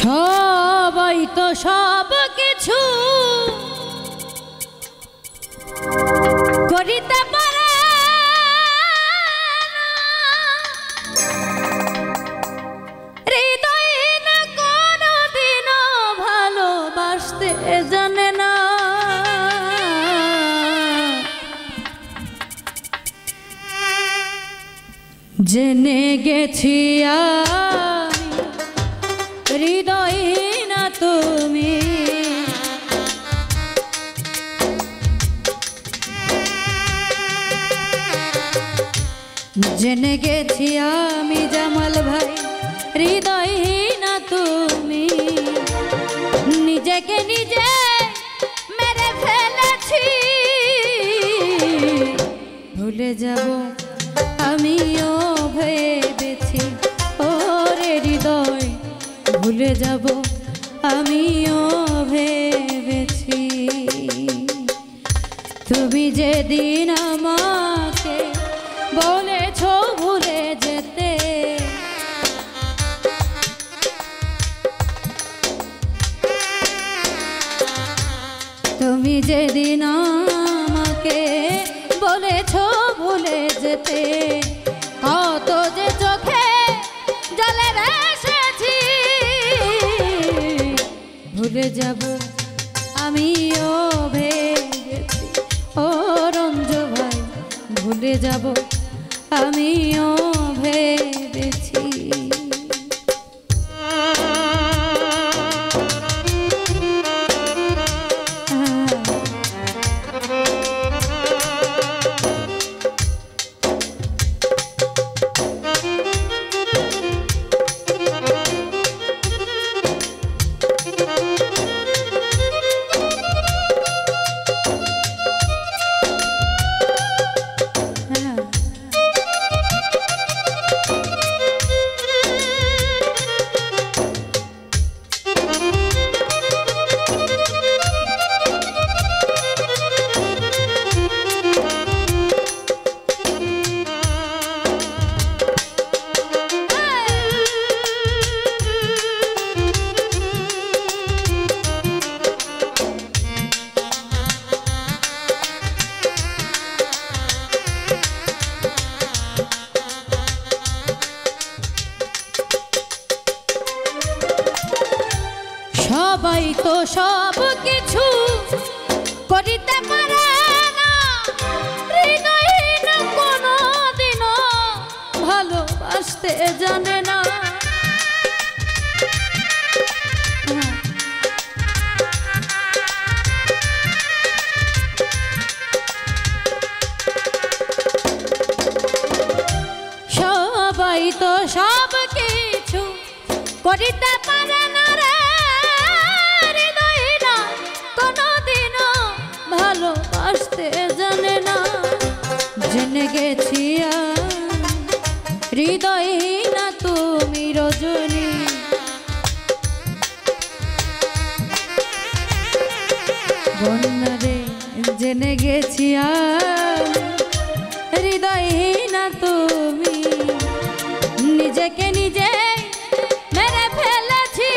সবাই তো সব কিছু করিতে পারে হৃদয় না কোনদিনও ভালোবাসতে জানে না। জেনে গেছি হৃদয় না তুমি, জেনে গেছি আমি জামাল ভাই হৃদয় না তুমি। নিজেকে নিজে মেরে ফেলেছি, ভুলে যাব আমিও ভেবেছি ওরে হৃদয়, ভুলে যাব আমিও ভেবেছি। তুমি যেদিন আমাকে বলেছ ভুলে যেতে, তুমি যেদিন আমাকে বলেছ ভুলে যেতে, কত যে চোখে জলে ভেসেছি, ভুলে যাব আমিও ভেবেছি ও রঞ্জু ভাই, ভুলে যাব আমিও ভেবেছি। সবাই তো সব কিছু করিতে পারে না, হৃদয় না কোনদিনও ভালোবাসতে জানে না। সবাই তো সব কিছু করিতে পারে না রে, ভালোবাসতে জানে না। জেনে গেছি হৃদয় না তুমি রজনী, বন্যা রে জেনে গেছি হৃদয় না তুমি। নিজেকে নিজে মেরে ফেলেছি,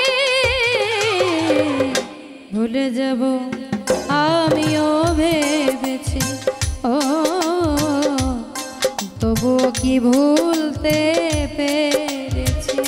ভুলে যাব আমিও ভেবেছি ও, তবুও কি ভুলতে পেরেছি।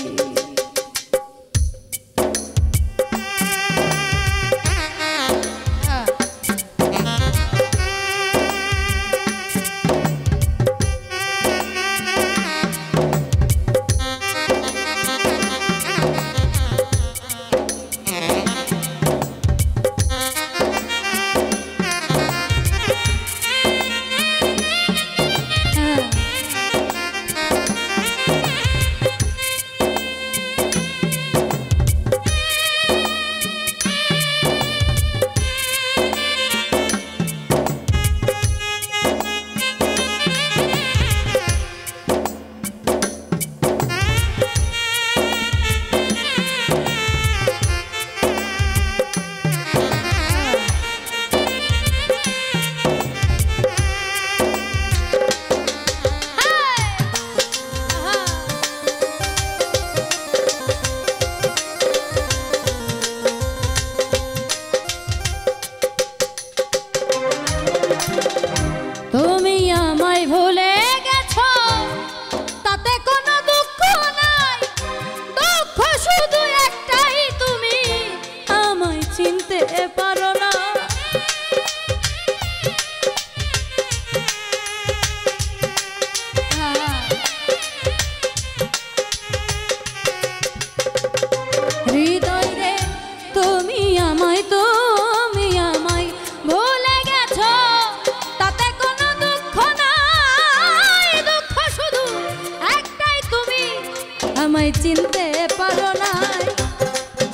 কিনতে পারো নাই।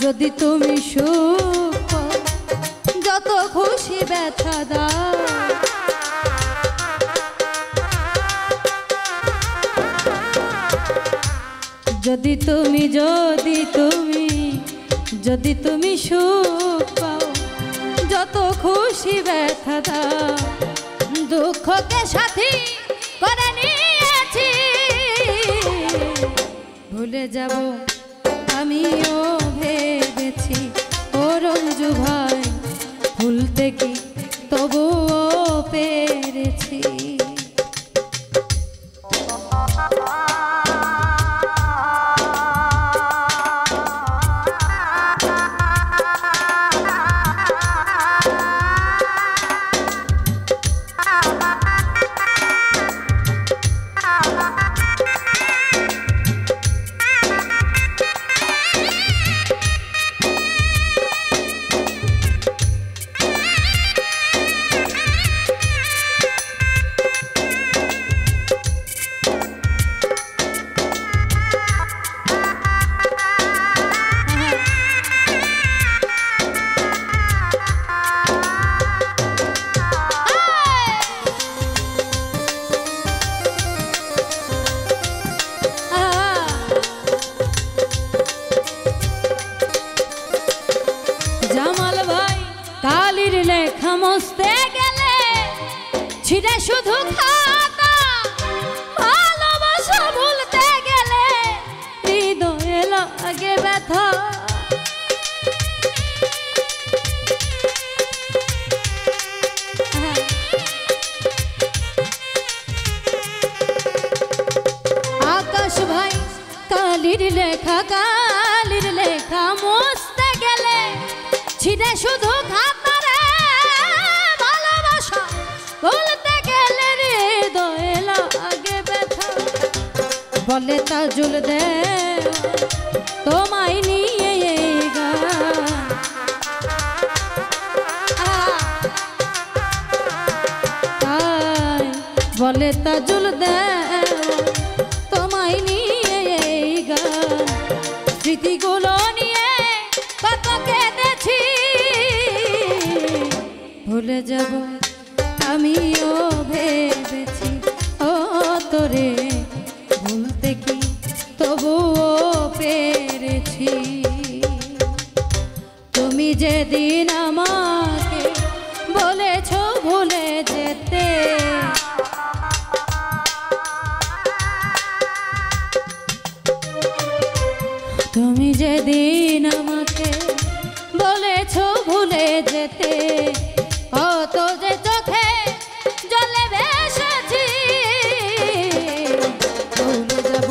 যদি তুমি সুখ পাও, যত খুশি ব্যথা দাও। যদি তুমি সুখ পাও, যত খুশি ব্যথা দাও। দুঃখকে সাথী করে নিয়েছি, ভুলে যাব আমিও ভেবেছি। ও রঞ্জু ভাই, ভুলতে কি তবুও পেরেছি। লেখা মুছতে গেলে ছিঁড়ে শুধু খাতা, ভালোবাসা ভুলতে গেলে হৃদয়ে লাগে ব্যথা। আকাশ ভাই, কালির লেখা মুছতে গেলে ছিঁড়ে শুধু খাতা রে, ভালোবাসা বলতে গেলে হৃদয়ে লাগে ব্যথা। বলে তাজুল দে তোমায় নিয়ে এই গান, বলে তাজুল দে তোমায় নিয়ে এই গান। স্মৃতিগুলো নিয়ে কত কেঁদেছি, ভুলে যাব আমিও ভেবেছি। ও তোরে ভুলতে কি তবুও পেরেছি। তুমি যেদিন আমাকে বলেছ ভুলে যেতে, তুমি যেদিন আমাকে বলেছ ভুলে যেতে, কত যে চোখে জলে ভেসেছি। ভুলে যাব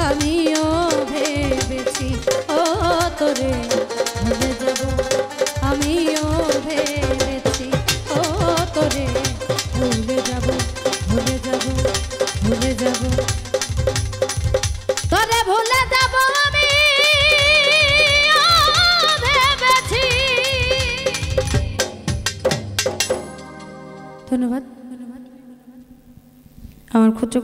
আমিও ভেবেছি। ও তোরে ভুলে যাব আমিও ভেবেছি। ও তোরে ভুলে যাব, ভুলে যাব, ভুলে যাব, তোরে ভুলে যাব আমি ভেবেছি। ধন্যবাদ। আমার ক্ষুদ্র